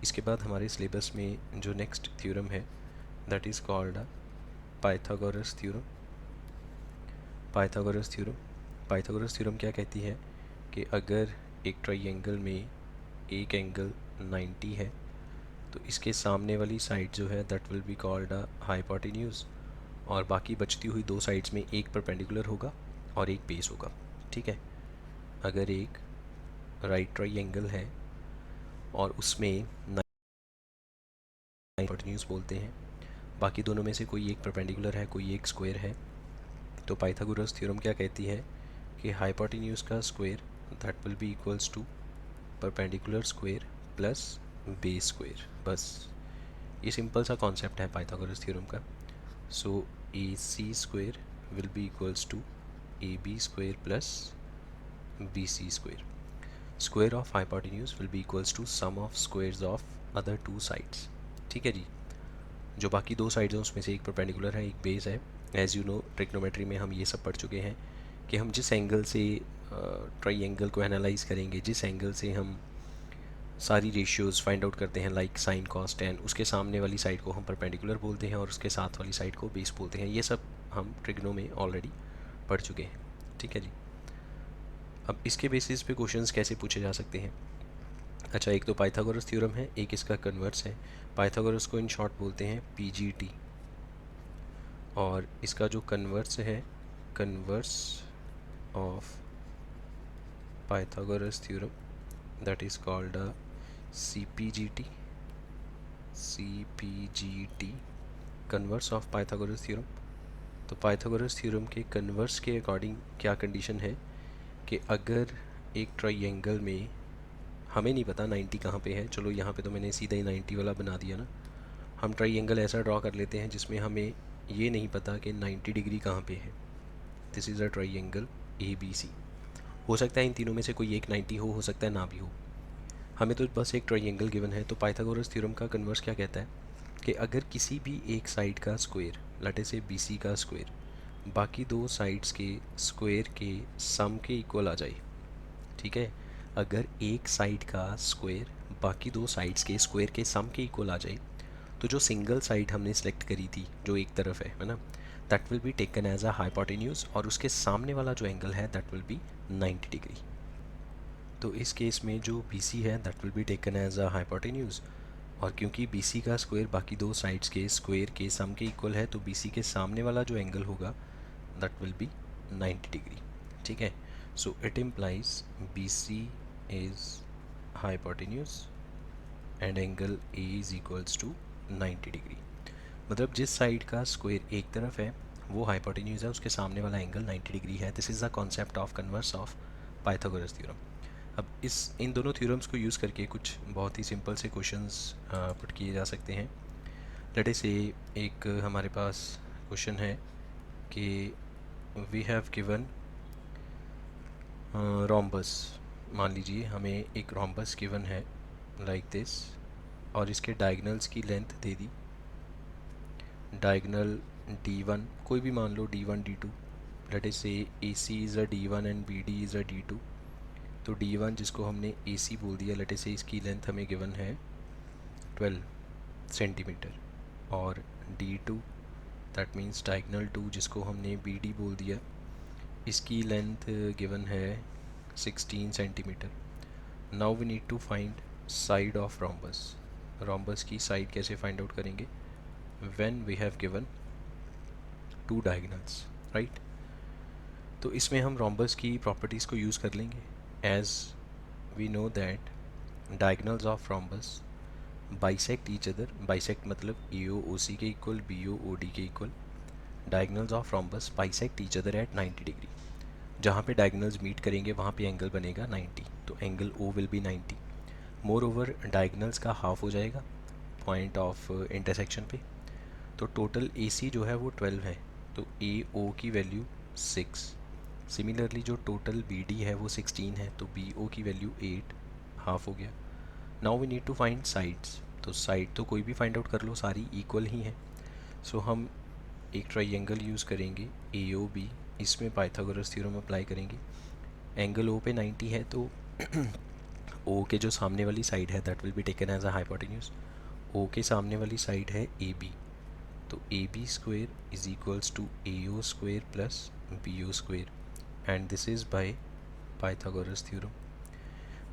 इसके बाद हमारे सिलेबस में जो नेक्स्ट थ्योरम है that is called Pythagoras theorem. Pythagoras theorem Pythagoras theorem क्या कहती है कि अगर एक ट्राइंगल में एक एंगल 90 है तो इसके सामने वाली साइड जो है that will be called hypotenuse, और बाकी बचती हुई दो साइड्स में एक परपेंडिकुलर होगा और एक बेस होगा। ठीक है, अगर एक राइट ट्राइंगल है और उसमें हाइपोटेन्यूज बोलते हैं, बाकी दोनों में से कोई एक परपेंडिकुलर है कोई एक स्क्वायर है, तो पाइथागोरस थ्योरम क्या कहती है कि हाइपोटेन्यूज का square that will be equals to perpendicular square plus base square. बस ये सिंपल सा कॉन्सेप्ट है पाइथागोरस थ्योरम का। So A C square will be equals to A B square plus B C square. Square of hypotenuse will be equals to sum of squares of other two sides. ठीक है जी, जो बाकी दो sides हैं उसमें से एक परपेंडिकुलर है एक बेस है। एज़ यू नो ट्रिग्नोमेट्री में हम ये सब पढ़ चुके हैं कि हम जिस एंगल से ट्राइंगल को एनालाइज करेंगे, जिस एंगल से हम सारी रेशियोज़ फाइंड आउट करते हैं लाइक साइन कॉस टेन, उसके सामने वाली साइड को हम परपेंडिकुलर बोलते हैं और उसके साथ वाली साइड को बेस बोलते हैं। ये सब हम ट्रिग्नो में ऑलरेडी पढ़ चुके हैं। ठीक है जी, अब इसके बेसिस पे क्वेश्चंस कैसे पूछे जा सकते हैं। अच्छा, एक तो पाइथागोरस थ्योरम है, एक इसका कन्वर्स है। पाइथागोरस को इन शॉर्ट बोलते हैं पीजीटी, और इसका जो कन्वर्स है converse of Pythagoras theorem that is called CPGT. CPGT converse of Pythagoras theorem. तो पाइथागोरस थ्योरम के कन्वर्स के अकॉर्डिंग क्या कंडीशन है कि अगर एक ट्राइंगल में, हमें नहीं पता 90 कहाँ पे है, चलो यहाँ पे तो मैंने सीधा ही 90 वाला बना दिया ना। हम ट्राइंगल ऐसा ड्रॉ कर लेते हैं जिसमें हमें ये नहीं पता कि 90 डिग्री कहाँ पे है। This is a triangle A B C. हो सकता है इन तीनों में से कोई एक 90 हो सकता है ना भी हो, हमें तो बस एक ट्राइंगल गिवन है। तो पाइथागोरस थ्योरम का कन्वर्स क्या कहता है कि अगर किसी भी एक साइड का स्क्वायर, लेट से बी सी का स्क्वायर, बाकी दो साइड्स के स्क्वायर के सम के इक्वल आ जाए। ठीक है, अगर एक साइड का स्क्वायर बाकी दो साइड्स के स्क्वायर के सम के इक्वल आ जाए, तो जो सिंगल साइड हमने सेलेक्ट करी थी जो एक तरफ है ना, that will be taken as a hypotenuse, और उसके सामने वाला जो एंगल है दैट विल बी 90 डिग्री। तो इस केस में जो बी सी है that will be taken as a hypotenuse, और क्योंकि बी सी का स्क्वायर बाकी दो साइड्स के स्क्वायर के सम के इक्वल है, तो बी सी के सामने वाला जो एंगल होगा दैट विल बी 90 डिग्री। ठीक है, so it implies B C is hypotenuse and angle A is equals to 90 degree. मतलब जिस साइड का स्क्वायर एक तरफ है वो हाइपोटेन्यूज है, उसके सामने वाला एंगल 90 डिग्री है। This is the concept of converse of Pythagoras theorem. अब इन दोनों थ्योरम्स को यूज़ करके कुछ बहुत ही सिंपल से क्वेश्चंस पुट किए जा सकते हैं। लेट से एक हमारे पास क्वेश्चन है कि वी हैव गिवन रोम्बस। मान लीजिए हमें एक रोम्बस गिवन है लाइक दिस, और इसके डायगनल्स की लेंथ दे दी, डायगनल d1 कोई भी मान लो, d1 d2। लेट इज से AC is a d1 and BD is a d2। तो d1 जिसको हमने AC बोल दिया, लेट इज से इसकी लेंथ हमें गिवन है 12 सेंटीमीटर, और d2 दैट मीन्स डायगनल 2 जिसको हमने BD बोल दिया, इसकी लेंथ गिवन है 16 centimetre. Now we need to find side of rhombus. Rhombus की साइड कैसे फाइंड आउट करेंगे, when we have given two diagonals, right. तो इसमें हम रोम्बस की प्रॉपर्टीज़ को यूज़ कर लेंगे। As we know that diagonals of rhombus bisect each other, bisect मतलब AOOC के इक्वल, BOOD के equal. Diagonals of rhombus bisect each other at 90 degree. जहाँ पे डायगनल्स मीट करेंगे वहाँ पे एंगल बनेगा 90, तो angle O will be 90। More over diagonals का हाफ हो जाएगा पॉइंट ऑफ इंटरसेक्शन पे, तो टोटल AC जो है वो 12 है, तो AO की वैल्यू 6। सिमिलरली जो टोटल BD है वो 16 है, तो BO की वैल्यू 8, हाफ हो गया। Now we need to find sides, तो साइड तो कोई भी फाइंड आउट कर लो, सारी इक्वल ही हैं। सो हम एक ट्राइंगल यूज़ करेंगे AOB, इसमें पाइथागोरस थ्योरम अप्लाई करेंगे। एंगल O पे 90 है, तो ओ के जो सामने वाली साइड है that will be taken as a hypotenuse. O के सामने वाली साइड है ए बी, तो A B square is equals to A O square plus B O square, and this is by Pythagoras theorem.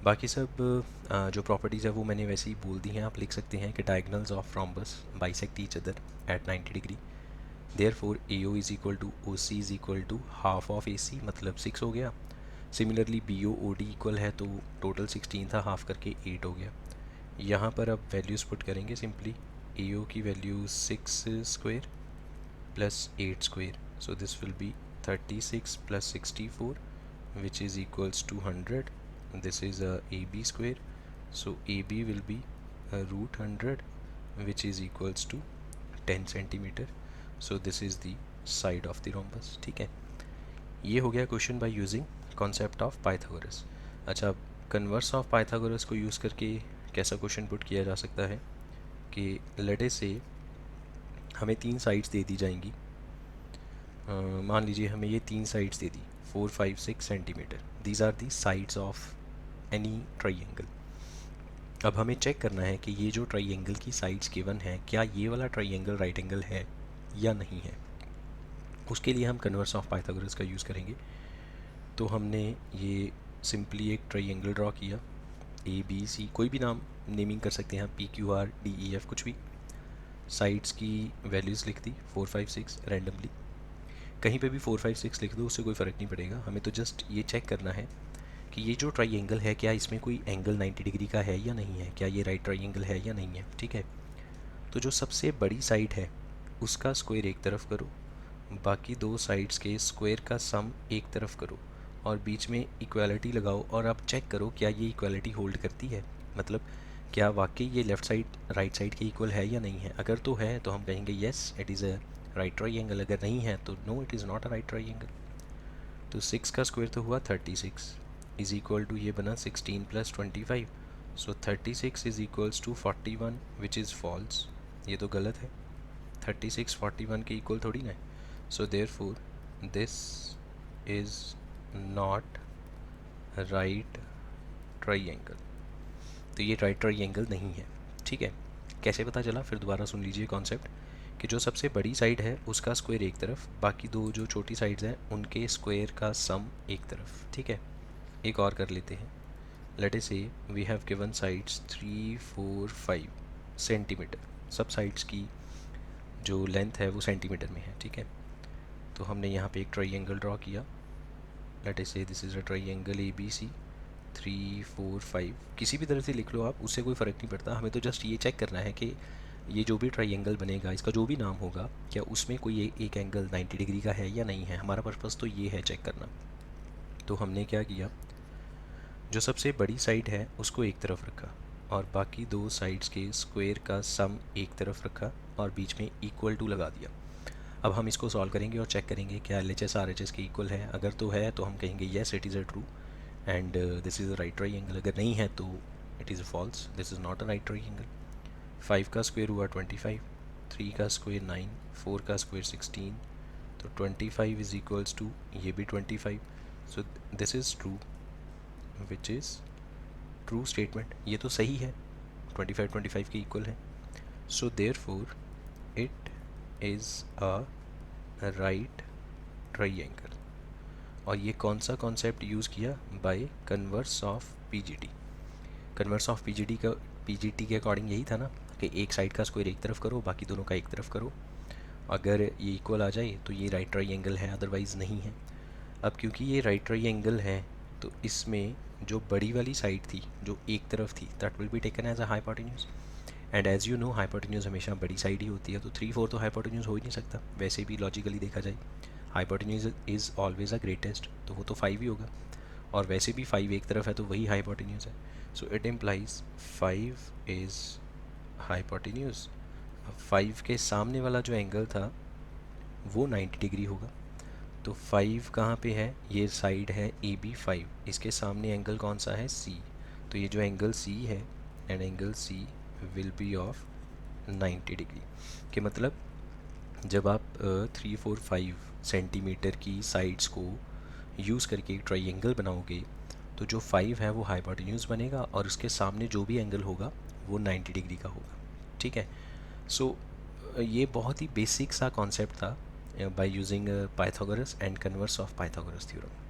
बाकी सब जो properties है वो मैंने वैसे ही बोल दी हैं। आप लिख सकते हैं कि diagonals of rhombus bisect each other at 90 degree, therefore AO is equal to OC is equal to half of AC, मतलब 6 हो गया। सिमिलरली BO OD इक्वल है तो टोटल 16 था, हाफ करके 8 हो गया। यहाँ पर अब वैल्यूज़ पुट करेंगे सिंपली। AO की value 6 square plus 8 square, so this will be 36 plus 64 which is equals to 100. This is a AB square, so AB will be a root 100 which is equals to 10 centimeter. So this is the side of the rhombus. ठीक है, ये हो गया question by using concept of Pythagoras. अच्छा, अब converse of Pythagoras को use करके कैसा क्वेश्चन पुट किया जा सकता है कि लेट से हमें 3 साइड्स दे दी जाएंगी। मान लीजिए हमें ये 3 साइड्स दे दी 4, 5, 6 centimetre. These are the sides of any triangle. अब हमें चेक करना है कि ये जो ट्राइंगल की साइड्स गिवन है क्या ये वाला ट्राइंगल राइट एंगल है या नहीं है। उसके लिए हम कन्वर्स ऑफ पाइथागोरस का यूज़ करेंगे। तो हमने ये सिंपली एक ट्राइंगल ड्रॉ किया, ABC, कोई भी नाम नेमिंग कर सकते हैं, PQRDEF कुछ भी। साइड्स की वैल्यूज़ लिख दी 4, 5, 6 रैंडमली। कहीं पे भी 4, 5, 6 लिख दो, उससे कोई फ़र्क नहीं पड़ेगा। हमें तो जस्ट ये चेक करना है कि ये जो ट्राइंगल है क्या इसमें कोई एंगल 90 डिग्री का है या नहीं है, क्या ये राइट ट्राइंगल है या नहीं है। ठीक है, तो जो सबसे बड़ी साइड है उसका स्क्वायर एक तरफ करो, बाकी 2 साइड्स के स्क्वायर का सम एक तरफ करो और बीच में इक्वालिटी लगाओ और अब चेक करो क्या ये इक्वालिटी होल्ड करती है। मतलब क्या वाकई ये लेफ़्ट साइड राइट साइड के इक्वल है या नहीं है। अगर तो है तो हम कहेंगे yes it is a right triangle, अगर नहीं है तो no it is not a right triangle. तो 6 का स्क्वायर तो हुआ 36 इज़ इक्वल टू ये बना 16 plus 25, so 36 is equals to 41 which is false. ये तो गलत है, 36 41 के इक्वल थोड़ी ना है। So therefore this is not right triangle, तो ये राइट ट्राइंगल नहीं है। ठीक है, कैसे पता चला, फिर दोबारा सुन लीजिए कॉन्सेप्ट कि जो सबसे बड़ी साइड है उसका स्क्वायर एक तरफ, बाकी 2 जो छोटी साइड्स हैं उनके स्क्वायर का सम एक तरफ। ठीक है, एक और कर लेते हैं। Let us say we have given sides 3, 4, 5 centimetre. सब साइड्स की जो लेंथ है वो सेंटीमीटर में है। ठीक है, तो हमने यहाँ पे एक ट्राइंगल ड्रॉ किया। लेट अस से this is a triangle ABC 3, 4, 5, किसी भी तरह से लिख लो आप, उससे कोई फ़र्क नहीं पड़ता। हमें तो जस्ट ये चेक करना है कि ये जो भी ट्राइंगल बनेगा इसका जो भी नाम होगा क्या उसमें कोई एक एंगल 90 डिग्री का है या नहीं है। हमारा पर्पज़ तो ये है चेक करना। तो हमने क्या किया, जो सबसे बड़ी साइड है उसको एक तरफ रखा और बाकी 2 साइड्स के स्क्वायर का सम एक तरफ रखा और बीच में इक्वल टू लगा दिया। अब हम इसको सॉल्व करेंगे और चेक करेंगे क्या LHS RHS के इक्वल है। अगर तो है तो हम कहेंगे yes it is a true and this is a right triangle. अगर नहीं है तो it is a false, this is not a right triangle. 5 का स्क्वायर हुआ 25, 3 का स्क्वायर 9, 4 का स्क्वायर 16, तो 25 इज़ इक्वल्स टू ये भी 25, so this is true which is true statement. ये तो सही है, 25 25 के इक्वल है। So therefore it is a right triangle. और ये कौन सा कॉन्सेप्ट यूज़ किया, by converse of PGT। Converse of PGT के अकॉर्डिंग यही था ना कि एक साइड का स्क्वायर एक तरफ करो, बाकी दोनों का एक तरफ करो। अगर ये इक्वल आ जाए तो ये राइट ट्राइंगल है, अदरवाइज़ नहीं है। अब क्योंकि ये राइट ट्राइंगल है तो इसमें जो बड़ी वाली साइड थी जो एक तरफ थी that will be taken as a hypotenuse, and as you know hypotenuse हमेशा बड़ी साइड ही होती है। तो 3, 4 तो हाइपोटेन्यूज हो ही नहीं सकता, वैसे भी लॉजिकली देखा जाए hypotenuse is always a greatest, तो वो तो 5 ही होगा। और वैसे भी 5 एक तरफ है तो वही हाइपोटेन्यूज है। So it implies 5 is hypotenuse. 5 के सामने वाला जो एंगल था वो 90 डिग्री होगा। तो 5 कहाँ पे है, ये साइड है AB5, इसके सामने एंगल कौन सा है, C। तो ये जो एंगल C है and angle C will be of 90 degree. के मतलब जब आप 3, 4, 5 सेंटीमीटर की साइड्स को यूज़ करके एक ट्राइंगल बनाओगे तो जो 5 है वो हाइपोटेन्यूज बनेगा और उसके सामने जो भी एंगल होगा वो 90 डिग्री का होगा। ठीक है। सो ये बहुत ही बेसिक सा कॉन्सेप्ट था by using Pythagoras and converse of Pythagoras theorem.